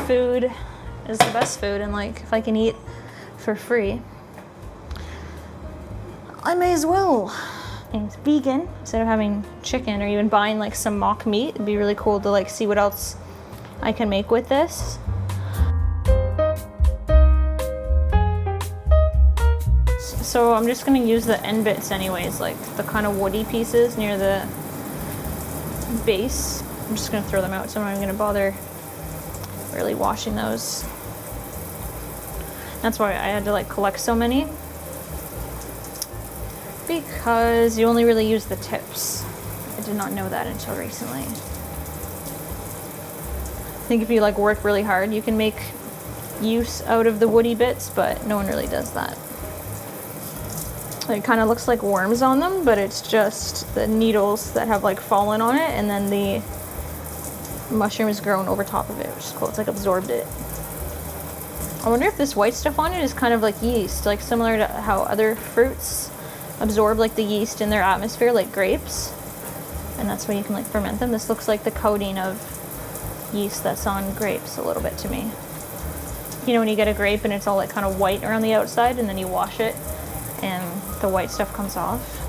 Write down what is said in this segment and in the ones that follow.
food is the best food, and like if I can eat for free, I may as well. And it's vegan, instead of having chicken or even buying like some mock meat. It'd be really cool to like see what else I can make with this. So I'm just gonna use the end bits anyways, like the kind of woody pieces near the base. I'm just gonna throw them out, so I'm not even gonna bother really washing those. That's why I had to like collect so many, because you only really use the tips. I did not know that until recently. I think if you like work really hard, you can make use out of the woody bits, but no one really does that. It kind of looks like worms on them, but it's just the needles that have like fallen on it, and then the mushroom has grown over top of it, which is cool. It's like absorbed it. I wonder if this white stuff on it is kind of like yeast, like similar to how other fruits absorb like the yeast in their atmosphere, like grapes, and that's why you can like ferment them. This looks like the coating of yeast that's on grapes a little bit to me. You know, when you get a grape and it's all like kind of white around the outside, and then you wash it and the white stuff comes off.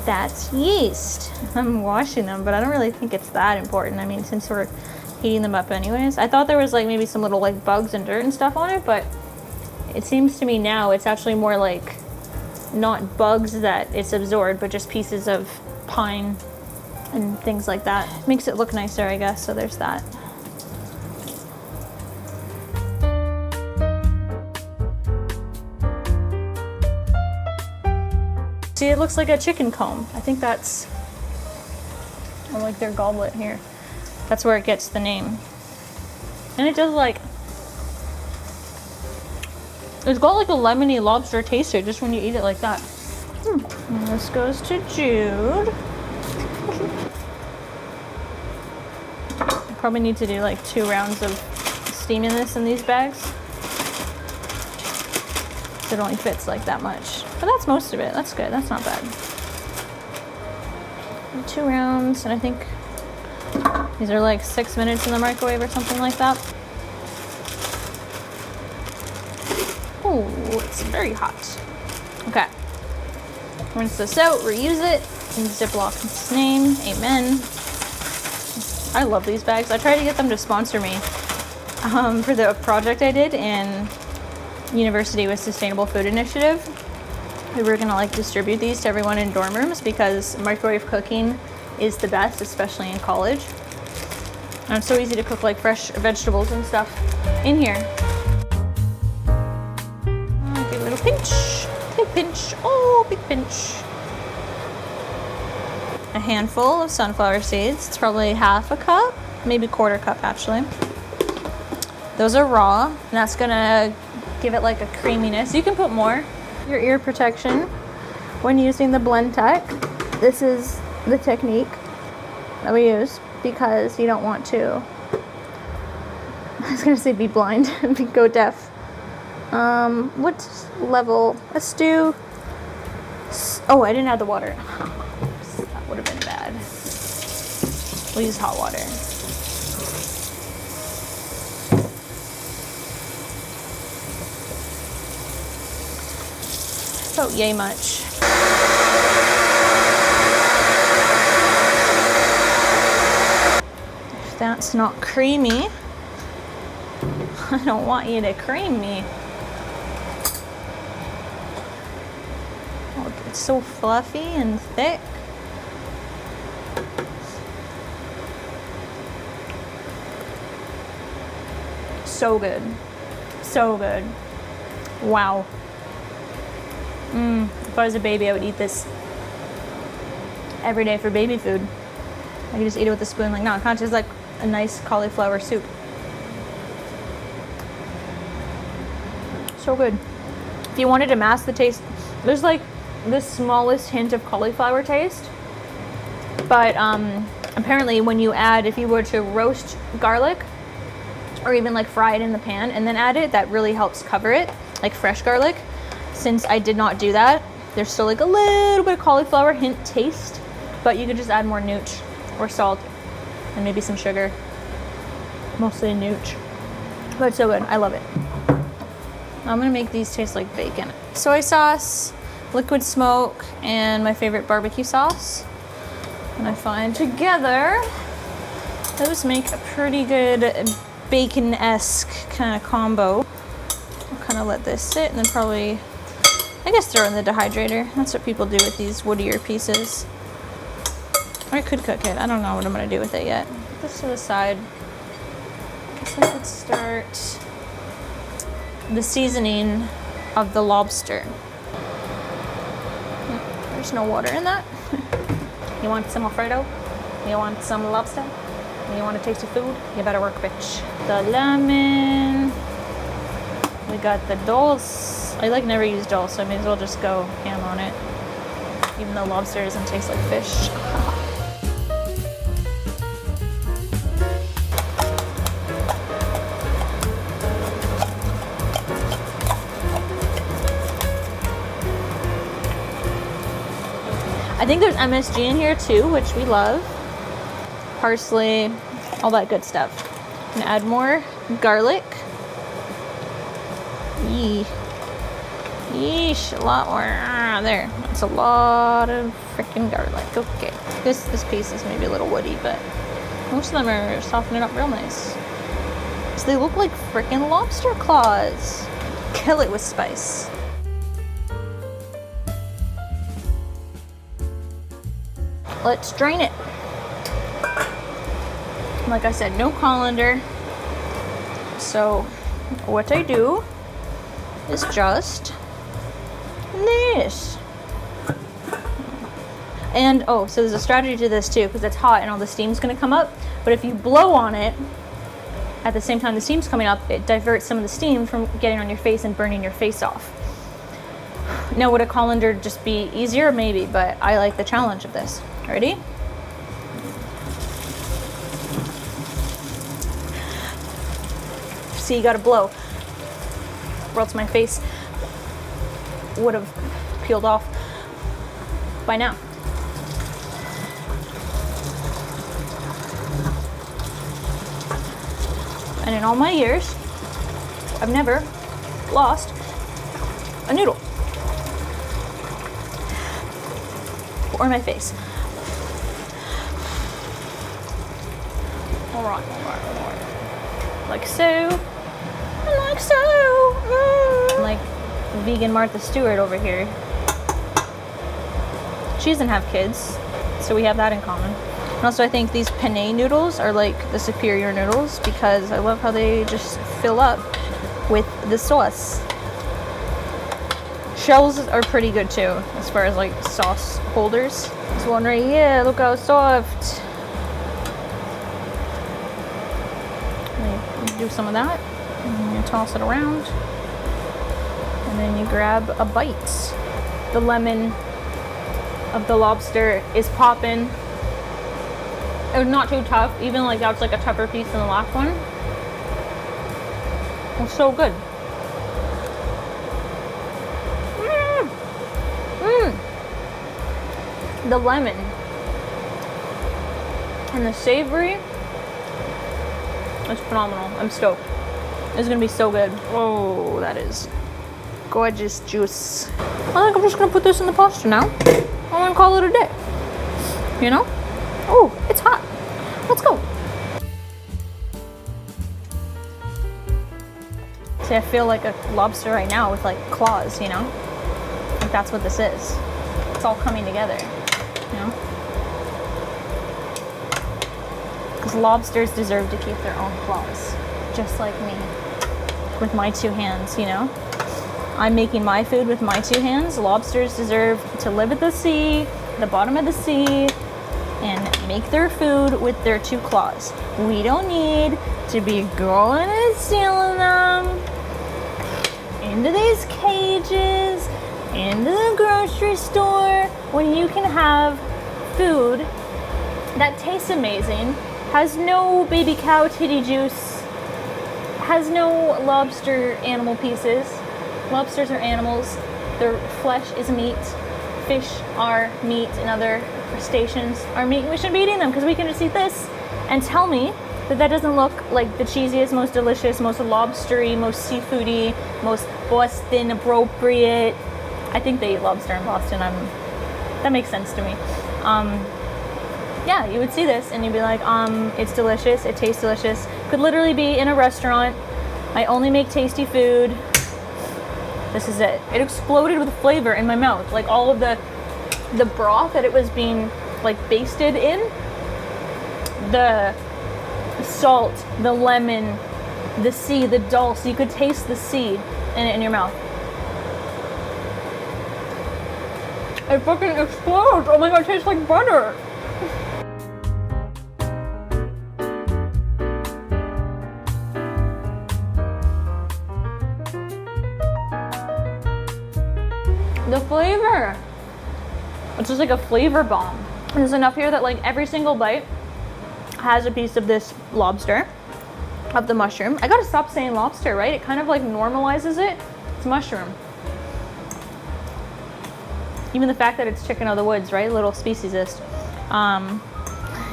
That's yeast. I'm washing them, but I don't really think it's that important. I mean, since we're heating them up anyways. I thought there was like maybe some little like bugs and dirt and stuff on it, but it seems to me now it's actually more like not bugs that it's absorbed, but just pieces of pine and things like that. Makes it look nicer, I guess, so there's that. See, it looks like a chicken comb. I think that's, or like their goblet here. That's where it gets the name. And it does like, it's got like a lemony lobster taste to it just when you eat it like that. And this goes to Jude. I probably need to do like 2 rounds of steaming this in these bags. It only fits like that much. But that's most of it. That's good. That's not bad. 2 rounds, and I think these are like 6 minutes in the microwave or something like that. Oh, it's very hot. Okay. Rinse this out, reuse it, in Ziploc. Its name, amen. I love these bags. I tried to get them to sponsor me for the project I did in University with Sustainable Food Initiative. We were gonna like distribute these to everyone in dorm rooms because microwave cooking is the best, especially in college. And it's so easy to cook like fresh vegetables and stuff in here. Big little pinch, big pinch, oh, big pinch. A handful of sunflower seeds. It's probably half a cup, maybe 1/4 cup actually. Those are raw, and that's gonna give it like a creaminess. You can put more. Your ear protection when using the blend tech. This is the technique that we use because you don't want to, I was gonna say be blind, go deaf. What level? Let's do, oh, I didn't add the water. That would have been bad. We'll use hot water. About yay much. If that's not creamy, I don't want you to cream me. Oh, it's so fluffy and thick. So good. So good. Wow. If I was a baby, I would eat this every day for baby food. I could just eat it with a spoon, like, no, it kind of tastes like a nice cauliflower soup. So good. If you wanted to mask the taste, there's like the smallest hint of cauliflower taste. But apparently when you add, if you were to roast garlic or even like fry it in the pan and then add it, that really helps cover it, like fresh garlic. Since I did not do that, there's still like a little bit of cauliflower hint taste, but you could just add more nooch or salt and maybe some sugar. Mostly nooch. But it's so good. I love it. I'm gonna make these taste like bacon. Soy sauce, liquid smoke, and my favorite barbecue sauce. And I find together, those make a pretty good bacon-esque kind of combo. I'll kind of let this sit and then probably, I guess, throw in the dehydrator. That's what people do with these woodier pieces. Or I could cook it. I don't know what I'm gonna do with it yet. Put this to the side. I guess I could start the seasoning of the lobster. There's no water in that. You want some Alfredo? You want some lobster? You want to taste your food? You better work, bitch. The lemon. We got the dulse. I like never use dulse, so I may as well just go ham on it. Even though lobster doesn't taste like fish. I think there's MSG in here too, which we love. Parsley, all that good stuff. And add more garlic. Yeesh, a lot more. There, that's a lot of freaking garlic. Okay, this piece is maybe a little woody, but most of them are softening up real nice. So they look like freaking lobster claws. Kill it with spice. Let's drain it. Like I said, no colander. So what I do is just this. And oh, so there's a strategy to this too, because it's hot and all the steam's gonna come up. But if you blow on it at the same time the steam's coming up, it diverts some of the steam from getting on your face and burning your face off. Now, would a colander just be easier? Maybe, but I like the challenge of this. Ready? See, you gotta blow, or else my face would have peeled off by now. And in all my years, I've never lost a noodle. Or my face. All right. Like so. Like so. Like vegan Martha Stewart over here. She doesn't have kids, so we have that in common. And also, I think these penne noodles are like the superior noodles because I love how they just fill up with the sauce. Shells are pretty good too, as far as like sauce holders. This one right here, look how soft. You do some of that, and you toss it around, and then you grab a bite. The lemon of the lobster is popping. It's not too tough, even like that's like a tougher piece than the last one. It's so good. The lemon and the savory, it's phenomenal. I'm stoked. It's gonna be so good. Oh, that is gorgeous juice. I think I'm just gonna put this in the pasta now. I'm gonna call it a day. You know? Oh, it's hot. Let's go. See, I feel like a lobster right now with like claws, you know? Like that's what this is. It's all coming together, you know? Because lobsters deserve to keep their own claws, just like me, with my two hands, you know? I'm making my food with my two hands. Lobsters deserve to live at the sea, the bottom of the sea, and make their food with their two claws. We don't need to be going and stealing them into these cages, into the grocery store, when you can have food that tastes amazing, has no baby cow titty juice, has no lobster animal pieces. Lobsters are animals. Their flesh is meat. Fish are meat, and other crustaceans are meat. We shouldn't be eating them because we can just eat this. And tell me that doesn't look like the cheesiest, most delicious, most lobstery, most seafoody, most Boston appropriate. I think they eat lobster in Boston. That makes sense to me. Yeah, you would see this and you'd be like, it's delicious, it tastes delicious. Could literally be in a restaurant. I only make tasty food. This is it. It exploded with flavor in my mouth. Like all of the broth that it was being like basted in, the salt, the lemon, the sea, the dulse. You could taste the sea in it in your mouth. It fucking explodes. Oh my god, it tastes like butter. The flavor. It's just like a flavor bomb. There's enough here that like every single bite has a piece of this lobster, of the mushroom. I gotta stop saying lobster, right? It kind of like normalizes it. It's mushroom. Even the fact that it's chicken of the woods, right? Little speciesist.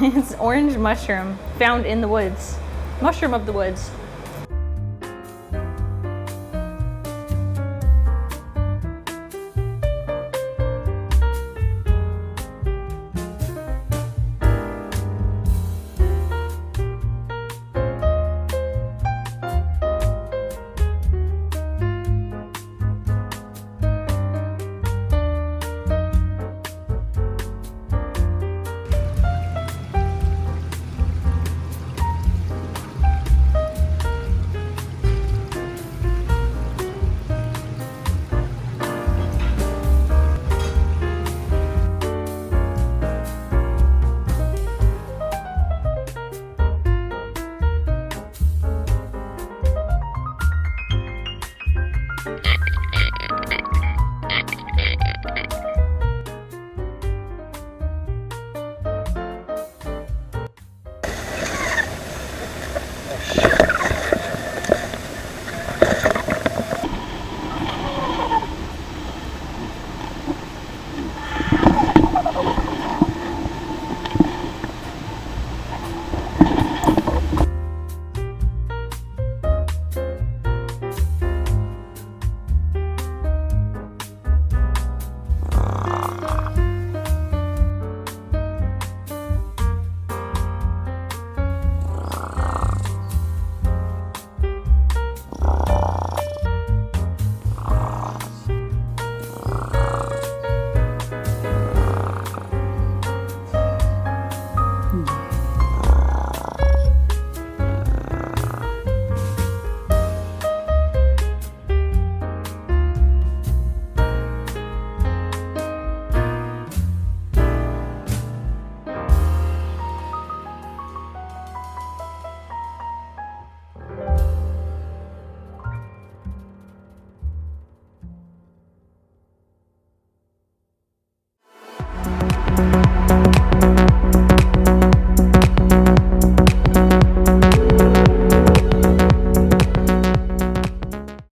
It's orange mushroom found in the woods. Mushroom of the woods.